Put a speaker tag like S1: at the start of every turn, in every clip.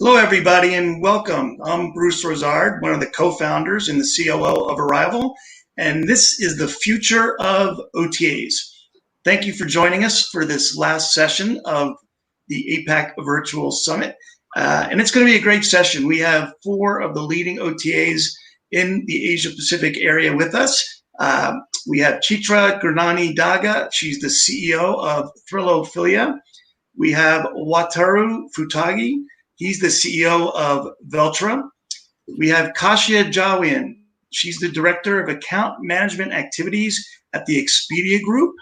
S1: Hello, everybody, and welcome. I'm Bruce Rosard, one of the co-founders and the COO of Arival, and this is the future of OTAs. Thank you for joining us for this last session of the APAC Virtual Summit, and it's going to be a great session. We have 4 of the leading OTAs in the Asia-Pacific area with us. We have Chitra Gurnani Daga. She's the CEO of Thrilophilia. We have Wataru Futagi. He's the CEO of Veltra. We have Kasia Jawian. She's the Director of Account Management Activities at the Expedia Group.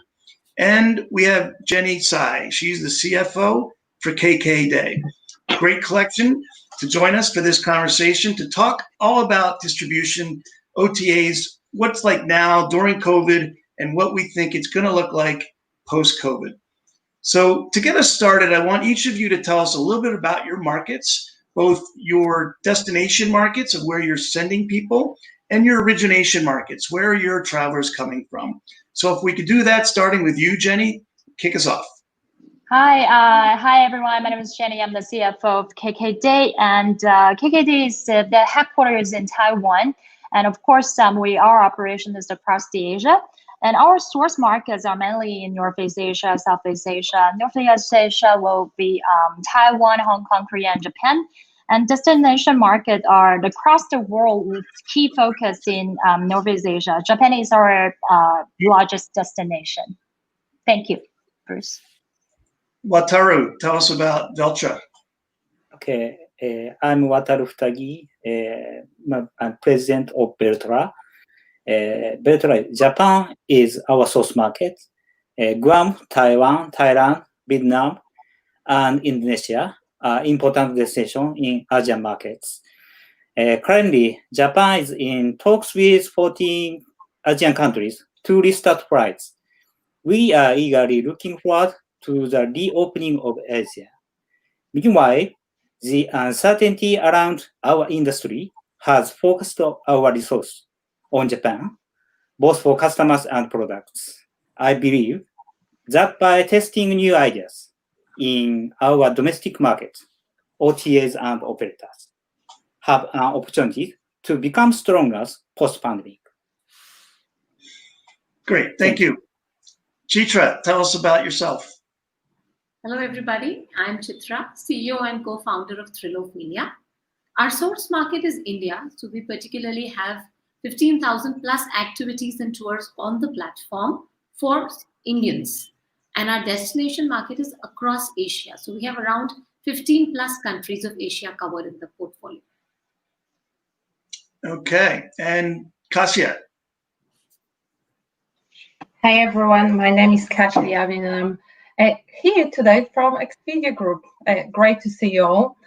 S1: And we have Jenny Tsai. She's the CFO for Kkd. Great collection to join us for this conversation to talk all about distribution, OTAs, what's like now during COVID, and what we think it's going to look like post-COVID. So to get us started, I want each of you to tell us a little bit about your markets, both your destination markets of where you're sending people and your origination markets, where are your travelers coming from? So if we could do that, starting with you, Jenny, kick us off.
S2: Hi everyone. My name is Jenny. I'm the CFO of Kkd, and Kkd is the headquarters in Taiwan, and of course, our operation is across the Asia. And our source markets are mainly in Northeast Asia, Southeast Asia. Northeast Asia will be Taiwan, Hong Kong, Korea, and Japan. And destination markets are across the world with key focus in Northeast Asia. Japan is our largest destination. Thank you, Bruce.
S1: Wataru, tell us about Veltra.
S3: Okay, I'm Wataru Futagi. I'm president of Veltra. Veltra, Japan is our source market. Guam, Taiwan, Thailand, Vietnam, and Indonesia are important destinations in Asian markets. Currently, Japan is in talks with 14 Asian countries to restart flights. We are eagerly looking forward to the reopening of Asia. Meanwhile, the uncertainty around our industry has focused our resources on Japan, both for customers and products. I believe that by testing new ideas in our domestic market, OTAs and operators have an opportunity to become stronger post-pandemic.
S1: Great, thank you. Chitra, tell us about yourself.
S4: Hello, everybody. I'm Chitra, CEO and co-founder of Thrilophilia. Our source market is India, so we particularly have 15,000 plus activities and tours on the platform for Indians. And our destination market is across Asia. So we have around 15 plus countries of Asia covered in the portfolio.
S1: Okay, and Kasia.
S5: Hi everyone, my name is Kasia Jawian. I'm here today from Expedia Group. Great to see you all.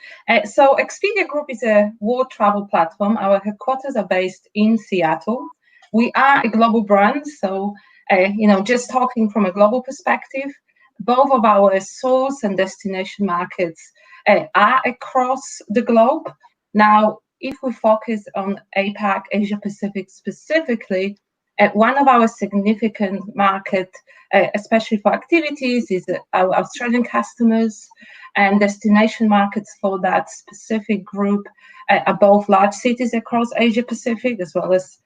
S5: So Expedia Group is a world travel platform. Our headquarters are based in Seattle. We are a global brand, so just talking from a global perspective, both of our source and destination markets are across the globe. Now, if we focus on APAC, Asia Pacific specifically, one of our significant market, especially for activities, is our Australian customers, and destination markets for that specific group are both large cities across Asia Pacific, as well as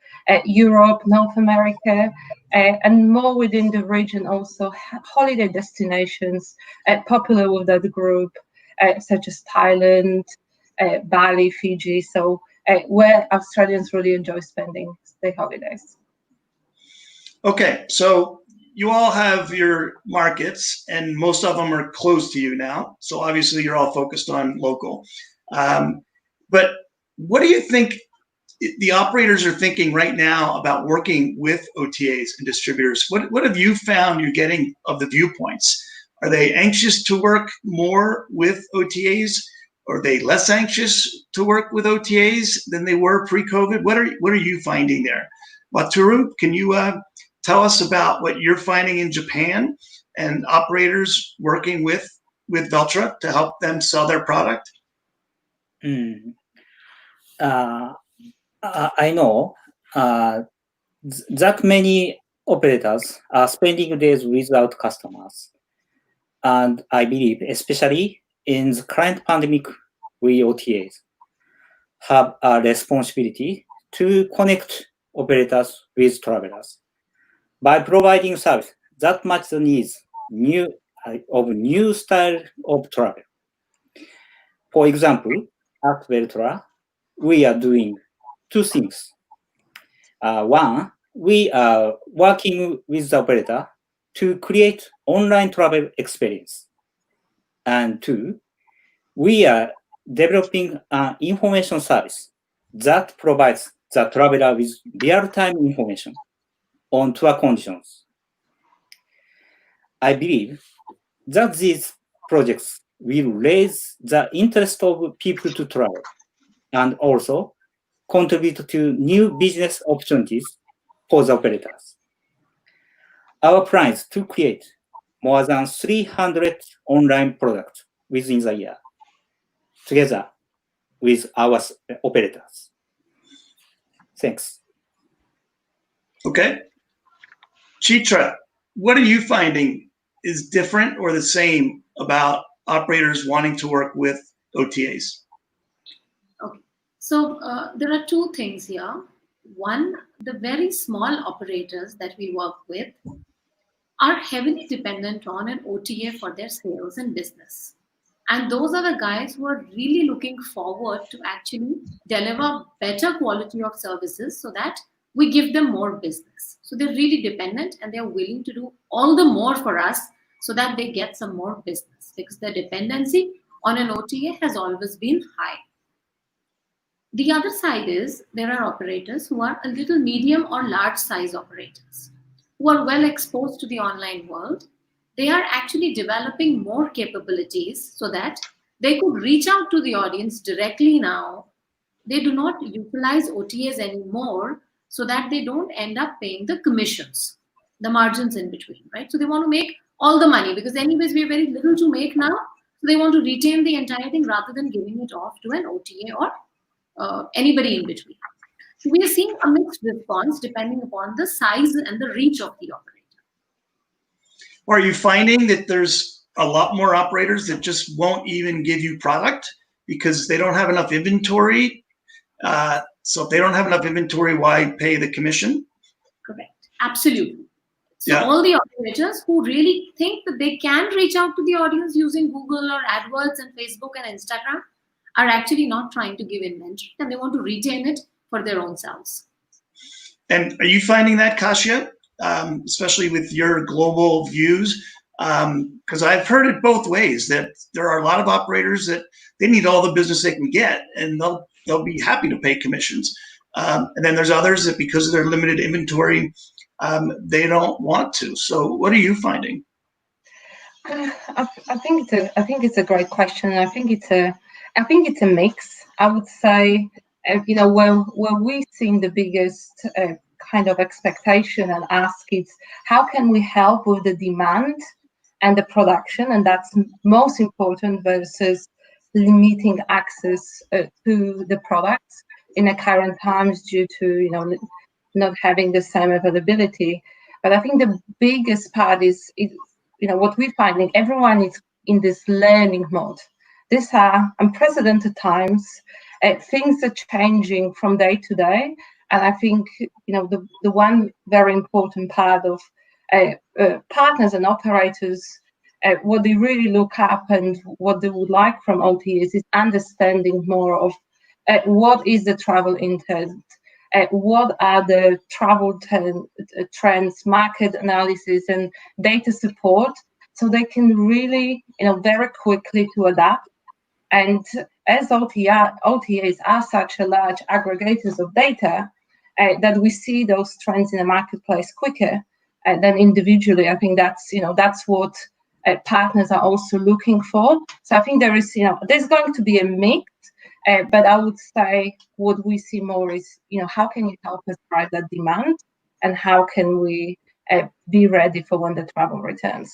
S5: Europe, North America, and more within the region also holiday destinations popular with that group, such as Thailand, Bali, Fiji, so where Australians really enjoy spending their holidays.
S1: Okay, so you all have your markets, and most of them are close to you now. So obviously you're all focused on local. But what do you think the operators are thinking right now about working with OTAs and distributors? What have you found you're getting of the viewpoints? Are they anxious to work more with OTAs? Are they less anxious to work with OTAs than they were pre-COVID? What are you finding there? Wataru, can you tell us about what you're finding in Japan and operators working with Veltra to help them sell their product?
S3: I know that many operators are spending days without customers. And I believe, especially in the current pandemic we OTAs have a responsibility to connect operators with travelers by providing service that match the needs of new style of travel. For example, at Beltra, we are doing two things. One, we are working with the operator to create online travel experience. And two, we are developing an information service that provides the traveler with real-time information on tour conditions. I believe that these projects will raise the interest of people to travel and also contribute to new business opportunities for the operators. Our plan is to create more than 300 online products within the year, together with our operators. Thanks.
S1: Okay. Chitra, what are you finding is different or the same about operators wanting to work with OTAs?
S4: Okay, so there are two things here. One, the very small operators that we work with are heavily dependent on an OTA for their sales and business. And those are the guys who are really looking forward to actually deliver better quality of services so that we give them more business. So they're really dependent and they're willing to do all the more for us so that they get some more business, because the dependency on an OTA has always been high. The other side is there are operators who are a little medium or large size operators who are well exposed to the online world. They are actually developing more capabilities so that they could reach out to the audience directly now. They do not utilize OTAs anymore so that they don't end up paying the commissions, the margins in between, right? So they want to make all the money because anyways we have very little to make now. So they want to retain the entire thing rather than giving it off to an OTA or anybody in between. So we are seeing a mixed response depending upon the size and the reach of the operator.
S1: Are you finding that there's a lot more operators that just won't even give you product because they don't have enough inventory? So if they don't have enough inventory, why pay the commission?
S4: Correct. Absolutely. So
S1: Yeah.
S4: all the operators who really think that they can reach out to the audience using Google or AdWords and Facebook and Instagram are actually not trying to give inventory and they want to retain it for their own selves.
S1: And are you finding that, Kasia, especially with your global views? Because I've heard it both ways, that there are a lot of operators that they need all the business they can get and they'll be happy to pay commissions. And then there's others that because of their limited inventory, they don't want to. So what are you finding?
S5: I think it's a great question. I think it's a mix. I would say, where we've seen the biggest kind of expectation and ask is how can we help with the demand and the production, and that's most important versus limiting access to the products in the current times due to not having the same availability. But I think the biggest part is what we're finding, everyone is in this learning mode. These are unprecedented times. Things are changing from day to day. And I think, the one very important part of partners and operators, what they really look up and what they would like from OTAs is understanding more of what is the travel intent, what are the travel trends, market analysis, and data support, so they can really, very quickly to adapt. And as OTAs are such a large aggregators of data, that we see those trends in the marketplace quicker than individually. I think that's what partners are also looking for. So I think there's going to be a mix. But I would say what we see more is, how can you help us drive that demand and how can we be ready for when the travel returns?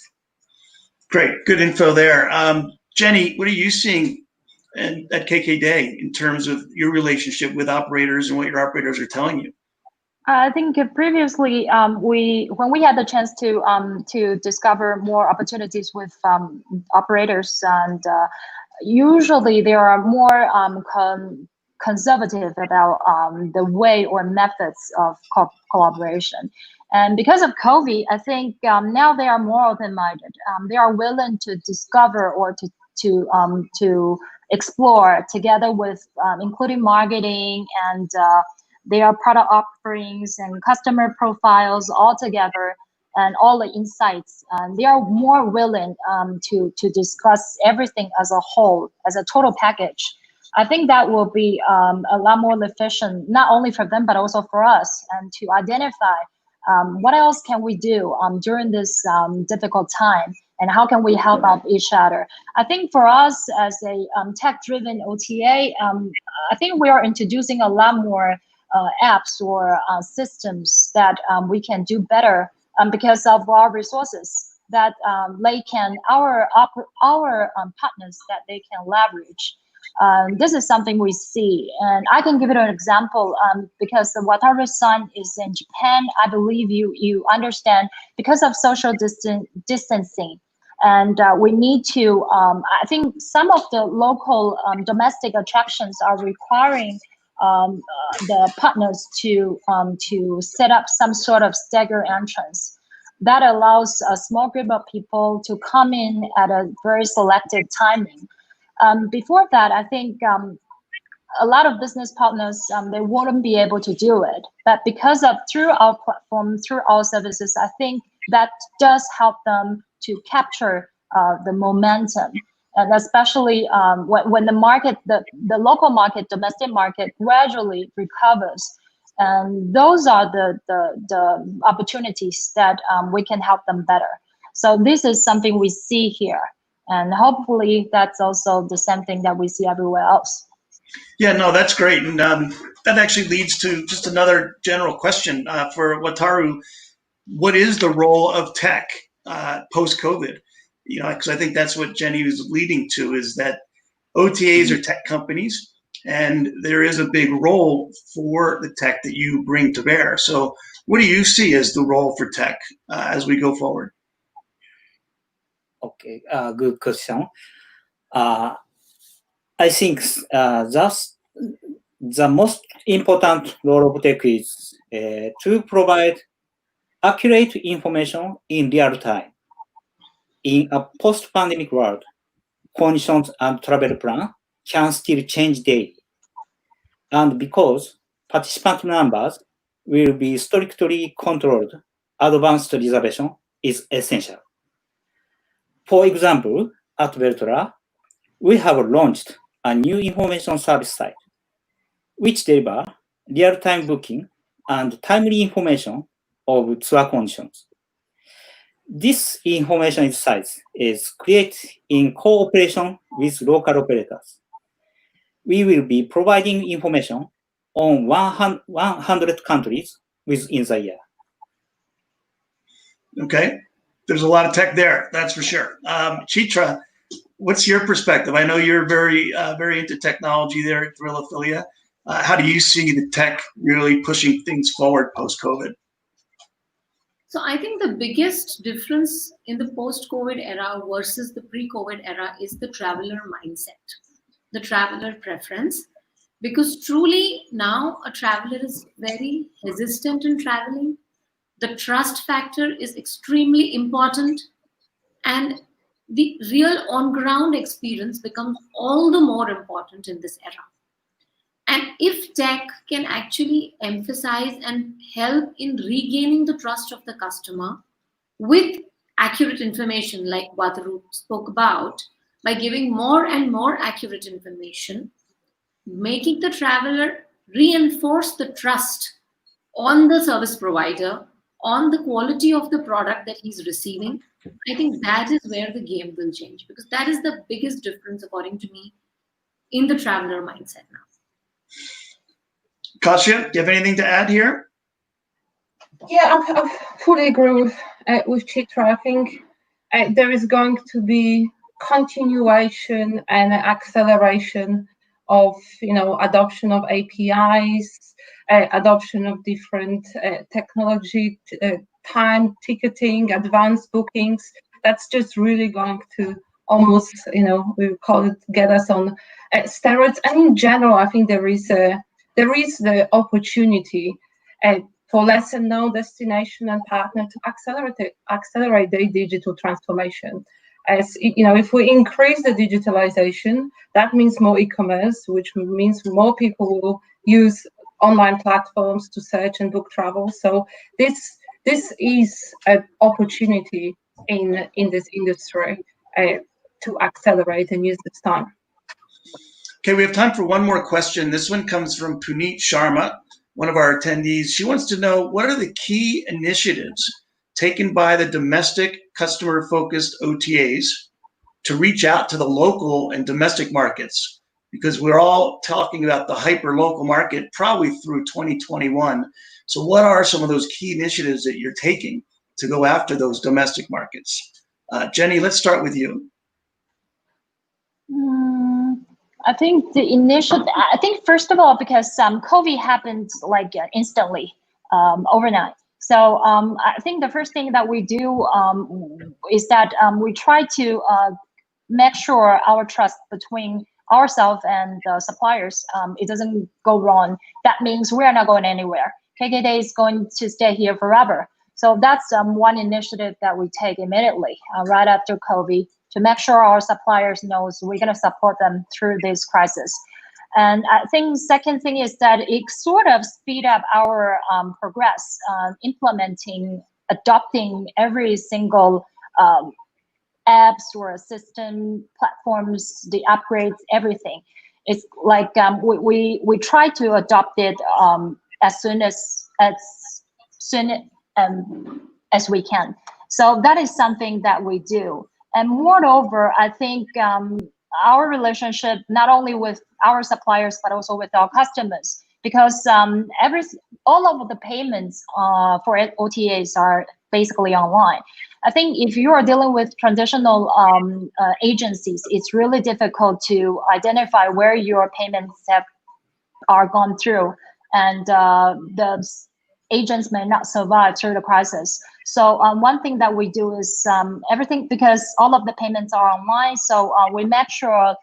S1: Great, good info there. Jenny, what are you seeing at Kkd in terms of your relationship with operators and what your operators are telling you?
S2: I think previously when we had the chance to discover more opportunities with operators, and usually they are more conservative about the way or methods of collaboration. And because of COVID, I think now they are more open-minded. They are willing to discover or to explore together with including marketing and their product offerings and customer profiles all together and all the insights. They are more willing to discuss everything as a whole, as a total package. I think that will be a lot more efficient, not only for them, but also for us, and to identify what else can we do during this difficult time, and how can we help out each other. I think for us as a tech-driven OTA, I think we are introducing a lot more apps or systems that we can do better because of our resources that they can, our partners that they can leverage. This is something we see, and I can give it an example because the Wataru-san is in Japan. I believe you understand because of social distancing, and we need to. I think some of the local domestic attractions are requiring the partners to set up some sort of stagger entrance that allows a small group of people to come in at a very selected timing. Before that, I think a lot of business partners, they wouldn't be able to do it. But because of through our platform, through our services, I think that does help them to capture the momentum. And especially when the market, the local market, domestic market gradually recovers. And those are the opportunities that we can help them better. So this is something we see here. And hopefully that's also the same thing that we see everywhere else.
S1: Yeah, no, that's great. And that actually leads to just another general question for Wataru. What is the role of tech post-COVID? You know, because I think that's what Jenny was leading to, is that OTAs are tech companies, and there is a big role for the tech that you bring to bear. So what do you see as the role for tech as we go forward?
S3: Okay, good question. I think that's the most important role of tech is to provide accurate information in real time. In a post-pandemic world, conditions and travel plan can still change daily. And because participant numbers will be strictly controlled, advanced reservation is essential. For example, at Veltra, we have launched a new information service site, which delivers real-time booking and timely information of tour conditions. This information site is created in cooperation with local operators. We will be providing information on 100 countries within the year.
S1: Okay, there's a lot of tech there, that's for sure. Chitra, what's your perspective? I know you're very into technology there at Thrilophilia. How do you see the tech really pushing things forward post-COVID?
S4: So I think the biggest difference in the post-COVID era versus the pre-COVID era is the traveler mindset, the traveler preference, because truly now a traveler is very hesitant in traveling. The trust factor is extremely important, and the real on-ground experience becomes all the more important in this era. And if tech can actually emphasize and help in regaining the trust of the customer with accurate information, like Wataru spoke about, by giving more and more accurate information, making the traveler reinforce the trust on the service provider, on the quality of the product that he's receiving, I think that is where the game will change, because that is the biggest difference, according to me, in the traveler mindset now.
S1: Kasia, do you have anything to add here?
S5: Yeah, I fully agree with Chitra. I think there is going to be continuation and acceleration of adoption of APIs, adoption of different technology, time ticketing, advanced bookings. That's just really going to almost, we call it get us on steroids. And in general, I think there is the opportunity for lesser known destination and partner to accelerate their digital transformation. As if we increase the digitalization, that means more e-commerce, which means more people will use online platforms to search and book travel. So this is an opportunity in this industry to accelerate and use this time.
S1: Okay, we have time for one more question. This one comes from Puneet Sharma, one of our attendees. She wants to know, what are the key initiatives taken by the domestic customer-focused OTAs to reach out to the local and domestic markets? Because we're all talking about the hyper-local market probably through 2021. So what are some of those key initiatives that you're taking to go after those domestic markets? Jenny, let's start with you.
S2: I think the initial, first of all, because COVID happened like instantly, overnight. So I think the first thing that we do is that we try to make sure our trust between ourselves and the suppliers, it doesn't go wrong. That means we're not going anywhere. Kkd is going to stay here forever. So that's one initiative that we take immediately right after COVID, to make sure our suppliers knows we're going to support them through this crisis. And I think second thing is that it sort of speed up our progress, adopting every single apps or system, platforms, the upgrades, everything. It's like we try to adopt it as soon as we can. So that is something that we do. And moreover, I think our relationship, not only with our suppliers, but also with our customers, because all of the payments for OTAs are basically online. I think if you are dealing with traditional agencies, it's really difficult to identify where your payments are gone through, and the agents may not survive through the crisis. So one thing that we do is everything, because all of the payments are online, so we make sure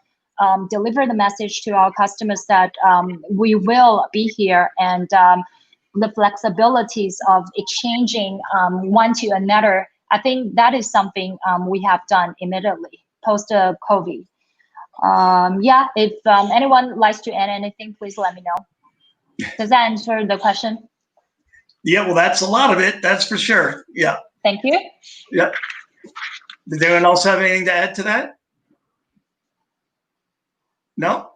S2: deliver the message to our customers that we will be here, and the flexibilities of exchanging one to another. I think that is something we have done immediately post COVID. Yeah, if anyone likes to add anything, please let me know. Does that answer the question?
S1: Yeah, well, that's a lot of it, that's for sure. Yeah.
S2: Thank you.
S1: Yeah. Does anyone else have anything to add to that? No?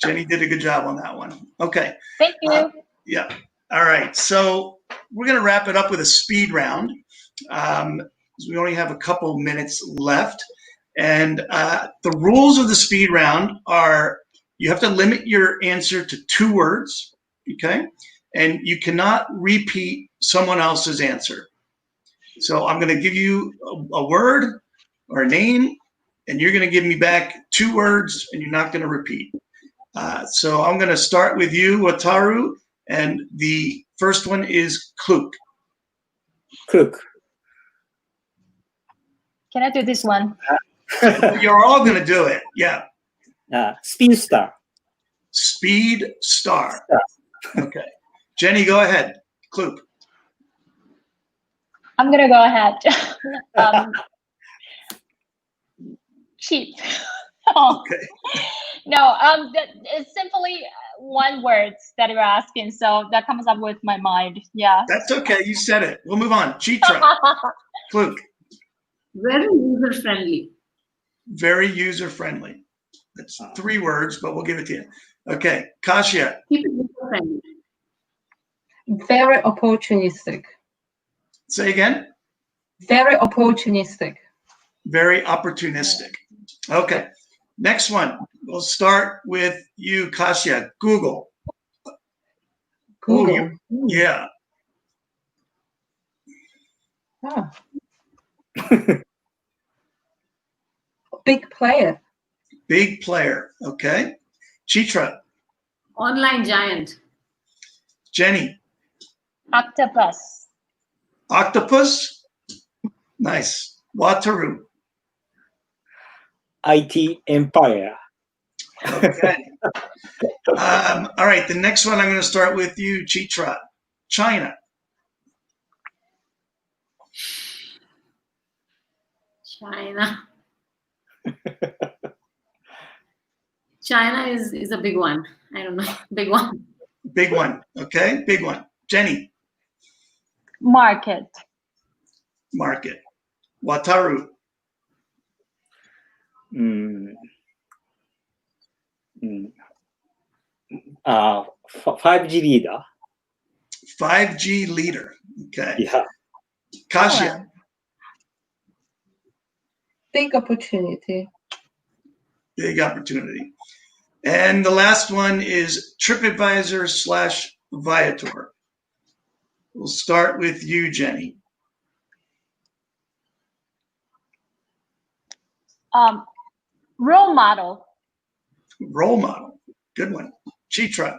S1: Jenny did a good job on that one. Okay.
S2: Thank you.
S1: Yeah. All right. So we're going to wrap it up with a speed round. We only have a couple minutes left. And the rules of the speed round are, you have to limit your answer to 2 words, okay? And you cannot repeat someone else's answer. So I'm going to give you a word or a name, and you're going to give me back 2 words, and you're not going to repeat. So I'm going to start with you, Wataru, and the first one is Kluk.
S3: Cook.
S2: Can I do this one?
S1: You're all going to do it. Yeah.
S3: Speed Star.
S1: Speed Star. Okay. Jenny, go ahead. Kluk.
S2: I'm gonna go ahead. Cheap.
S1: Okay.
S2: No, it's simply one word that you're asking, so that comes up with my mind. Yeah.
S1: That's okay. You said it. We'll move on. Chitra. Kluk.
S4: Very user-friendly.
S1: Very user-friendly. That's 3 words, but we'll give it to you. Okay. Kasia.
S4: Keep it user-friendly.
S5: Very opportunistic.
S1: Say again.
S5: Very opportunistic.
S1: Very opportunistic. Okay. Next one. We'll start with you, Kasia. Google.
S5: Google.
S1: Oh, yeah.
S5: Ah. Big player.
S1: Big player. Okay. Chitra.
S4: Online giant.
S1: Jenny.
S2: Octopus.
S1: Octopus. Nice. Wataru.
S3: IT empire.
S1: Okay. All right, the next one I'm going to start with you, Chitra. China.
S4: China. China is a big one. I don't know. Big one.
S1: Big one. Okay, big one. Jenny.
S2: Market.
S1: Market. Wataru.
S3: 5G leader.
S1: 5G leader. Okay.
S3: Yeah.
S1: Kasia.
S5: Big opportunity.
S1: Big opportunity. And the last one is TripAdvisor / Viator. We'll start with you, Jenny.
S2: Role model.
S1: Role model. Good one. Chitra.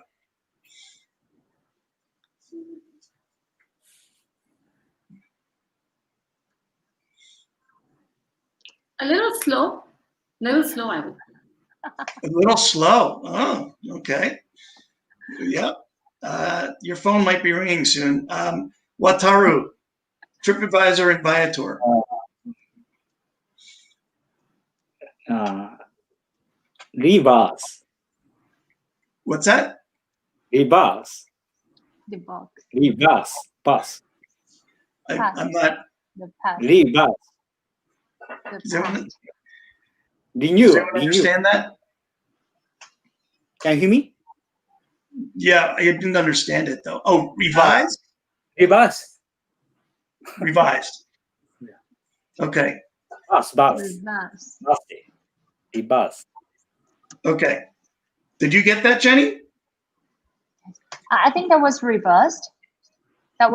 S4: A little slow. I would.
S1: A little slow. Oh, okay. Yep. Your phone might be ringing soon. Wataru, TripAdvisor and Viator.
S3: Reverse.
S1: What's that?
S3: Reverse.
S2: The box.
S3: Reverse. Pass.
S1: I'm not.
S2: The past.
S3: Reverse.
S2: The
S1: Does anyone,
S2: past.
S1: does
S3: Renew.
S1: anyone understand that?
S3: Can you hear me?
S1: Yeah, I didn't understand it though. Oh, revised?
S3: Reverse.
S1: Revised. Okay.
S3: Pass.
S2: Reverse.
S3: Reverse.
S1: Okay. Did you get that, Jenny?
S2: I think that was reversed.
S3: And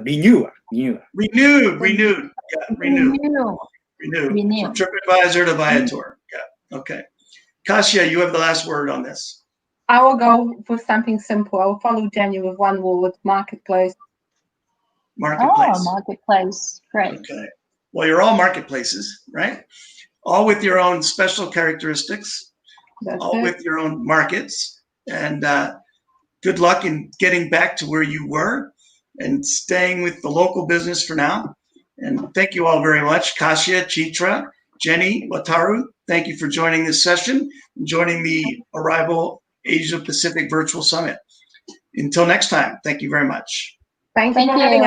S3: renew.
S1: Renewed. Yeah, renewed.
S2: Renew.
S1: From TripAdvisor to Viator. Yeah. Okay. Kasia, you have the last word on this.
S5: I will go for something simple. I will follow Jenny with one word: marketplace.
S1: Marketplace.
S2: Oh, marketplace. Great.
S1: Okay. Well, you're all marketplaces, right? All with your own special characteristics,
S5: That's
S1: all
S5: it.
S1: with your own markets. And good luck in getting back to where you were and staying with the local business for now. And thank you all very much. Kasia, Chitra, Jenny, Wataru, thank you for joining this session and joining the Arival Asia Pacific Virtual Summit. Until next time, thank you very much.
S5: Thank you
S2: Thank
S5: for having
S2: you.
S5: us.